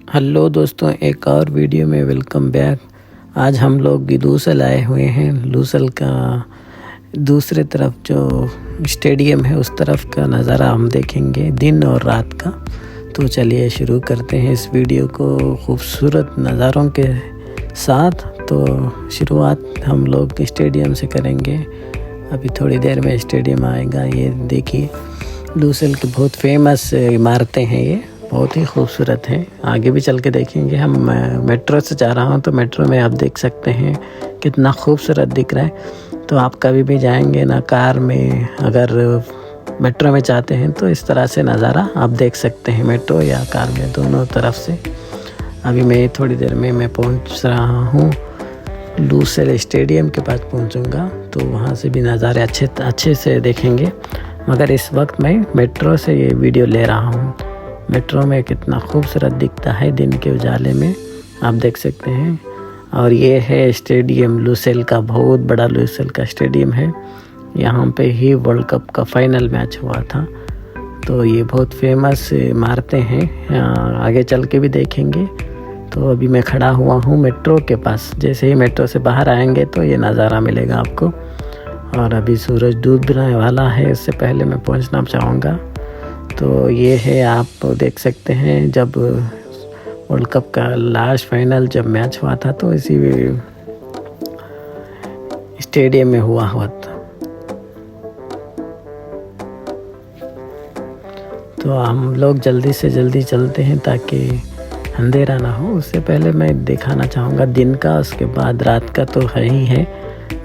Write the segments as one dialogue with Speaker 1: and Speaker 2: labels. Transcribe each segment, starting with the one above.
Speaker 1: Hello दोस्तों, एक और वीडियो में वेलकम बैक। आज हम लोग लूसल आए हुए हैं। लूसल का दूसरे तरफ जो स्टेडियम है उस तरफ का नज़ारा हम देखेंगे दिन और रात का। तो चलिए शुरू करते हैं इस वीडियो को खूबसूरत नज़ारों के साथ। तो शुरुआत हम लोग स्टेडियम से करेंगे। अभी थोड़ी देर में स्टेडियम आएगा। ये देखिए, लूसल की बहुत फेमस इमारतें हैं, ये बहुत ही खूबसूरत है। आगे भी चल के देखेंगे। हम मेट्रो से जा रहा हूँ तो मेट्रो में आप देख सकते हैं कितना खूबसूरत दिख रहा है। तो आप कभी भी जाएंगे ना कार में, अगर मेट्रो में चाहते हैं तो इस तरह से नज़ारा आप देख सकते हैं, मेट्रो या कार में, दोनों तरफ से। अभी मैं थोड़ी देर में मैं पहुँच रहा हूँ, लूसल स्टेडियम के पास पहुँचूँगा। तो वहाँ से भी नज़ारे अच्छे से देखेंगे। मगर इस वक्त मैं मेट्रो से ये वीडियो ले रहा हूँ। मेट्रो में कितना खूबसूरत दिखता है दिन के उजाले में, आप देख सकते हैं। और ये है स्टेडियम लूसल का, बहुत बड़ा लूसल का स्टेडियम है। यहाँ पे ही वर्ल्ड कप का फाइनल मैच हुआ था। तो ये बहुत फेमस इमारतें हैं, आगे चल के भी देखेंगे। तो अभी मैं खड़ा हुआ हूँ मेट्रो के पास। जैसे ही मेट्रो से बाहर आएंगे तो ये नज़ारा मिलेगा आपको। और अभी सूरज डूबने वाला है, इससे पहले मैं पहुँचना चाहूँगा। तो ये है, आप देख सकते हैं, जब वर्ल्ड कप का लास्ट फाइनल जब मैच हुआ था तो इसी स्टेडियम में हुआ था। तो हम लोग जल्दी से जल्दी चलते हैं ताकि अंधेरा ना हो। उससे पहले मैं दिखाना चाहूँगा दिन का, उसके बाद रात का तो है ही है।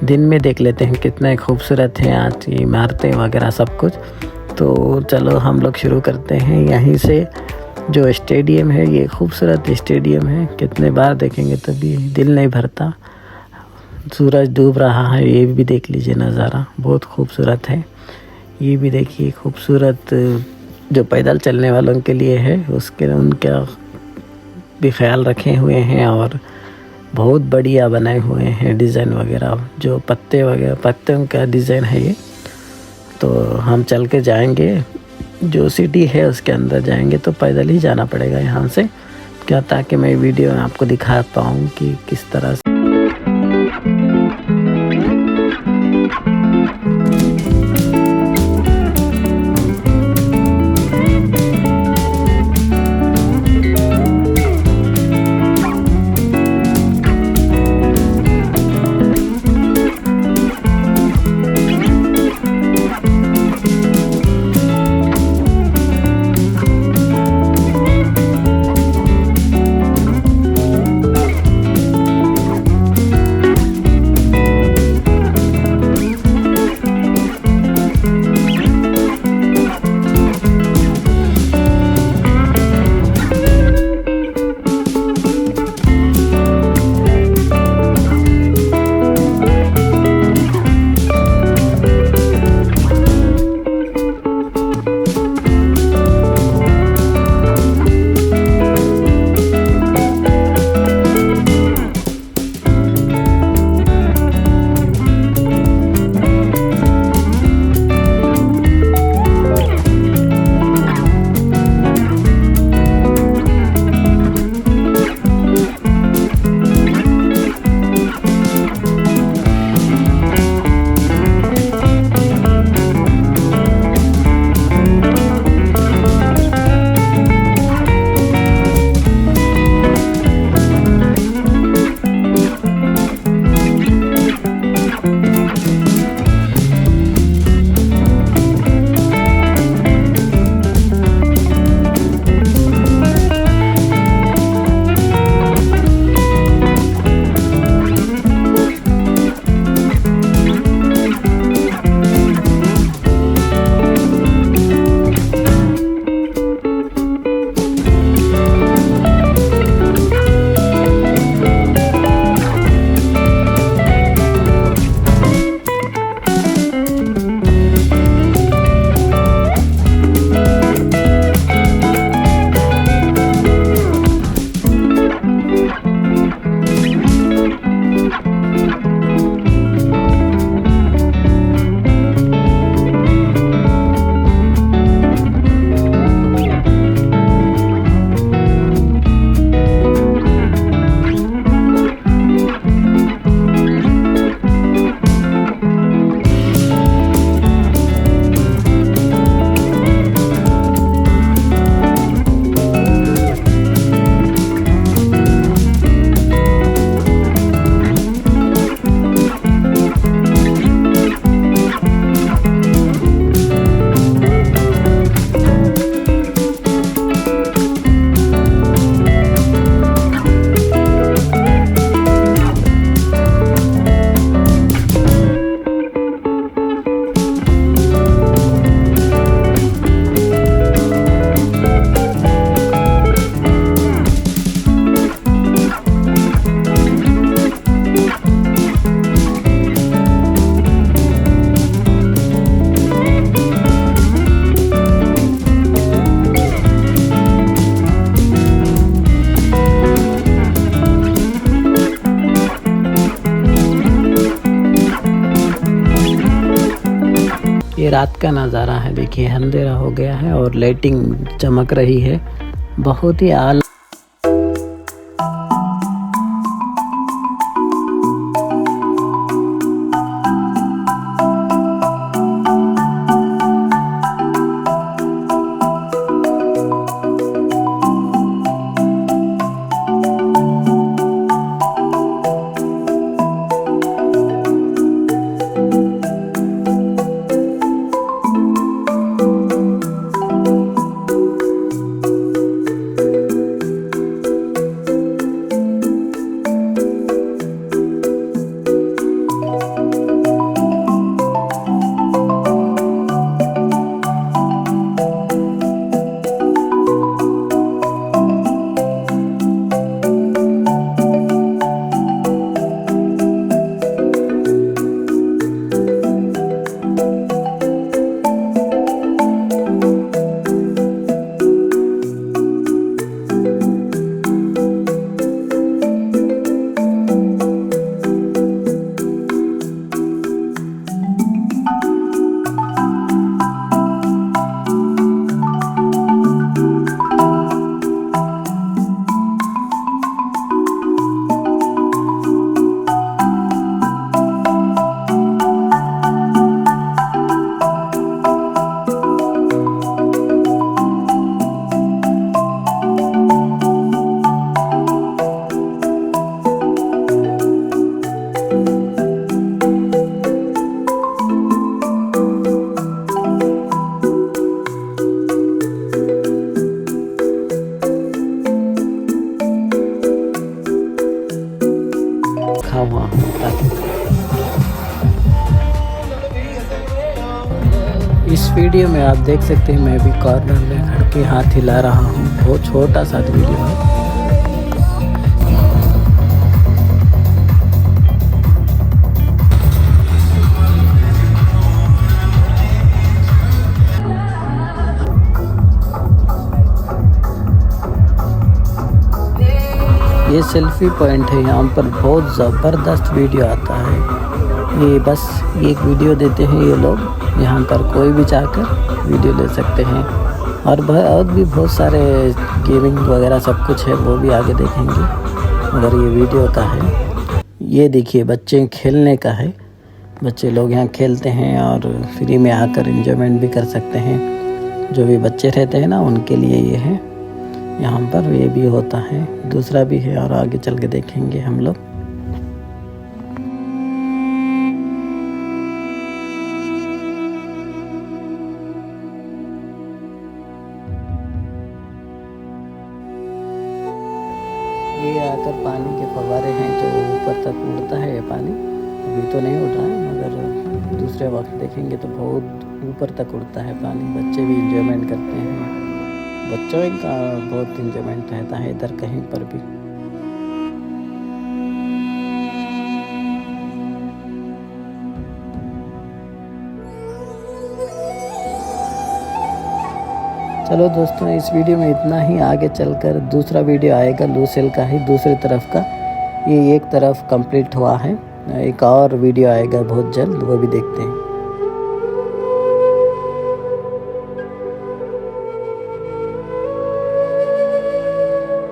Speaker 1: दिन में देख लेते हैं कितने खूबसूरत हैं आज ये इमारतें वगैरह सब कुछ। तो चलो हम लोग शुरू करते हैं यहीं से। जो स्टेडियम है ये खूबसूरत स्टेडियम है, कितने बार देखेंगे तभी दिल नहीं भरता। सूरज डूब रहा है, ये भी देख लीजिए, नज़ारा बहुत खूबसूरत है। ये भी देखिए खूबसूरत, जो पैदल चलने वालों के लिए है उसके उनका भी ख्याल रखे हुए हैं। और बहुत बढ़िया बनाए हुए हैं डिज़ाइन वगैरह, जो पत्ते वगैरह, पत्तों का डिज़ाइन है ये। तो हम चल के जाएंगे, जो सिटी है उसके अंदर जाएंगे तो पैदल ही जाना पड़ेगा यहाँ से, क्या, ताकि मैं वीडियो में आपको दिखा पाऊँ कि किस तरह से। ये रात का नज़ारा है, देखिए अंधेरा हो गया है और लाइटिंग चमक रही है, बहुत ही आला। हुआ इस वीडियो में आप देख सकते हैं, मैं भी कॉर्नर में खड़ के हाथ हिला रहा हूँ। बहुत छोटा सा वीडियो है। ये सेल्फी पॉइंट है, यहाँ पर बहुत ज़बरदस्त वीडियो आता है। ये बस एक वीडियो देते हैं ये लोग, यहाँ पर कोई भी जाकर वीडियो ले सकते हैं। और भी बहुत सारे गेमिंग वगैरह सब कुछ है, वो भी आगे देखेंगे। मगर ये वीडियो का है, ये देखिए बच्चे खेलने का है। बच्चे लोग यहाँ खेलते हैं और फ्री में आकर एंजॉयमेंट भी कर सकते हैं। जो भी बच्चे रहते हैं ना, उनके लिए ये है। यहाँ पर ये भी होता है, दूसरा भी है और आगे चल के देखेंगे हम लोग। ये आकर पानी के फव्वारे हैं जो ऊपर तक उड़ता है। ये पानी अभी तो नहीं उड़ रहा है, मगर दूसरे वक्त देखेंगे तो बहुत ऊपर तक उड़ता है पानी। बच्चे भी इंजॉयमेंट करते हैं, बच्चों का बहुत इंजॉयमेंट रहता है इधर कहीं पर भी। चलो दोस्तों, इस वीडियो में इतना ही। आगे चलकर दूसरा वीडियो आएगा लूसेल का ही, दूसरी तरफ का। ये एक तरफ कंप्लीट हुआ है, एक और वीडियो आएगा बहुत जल्द, वो भी देखते हैं।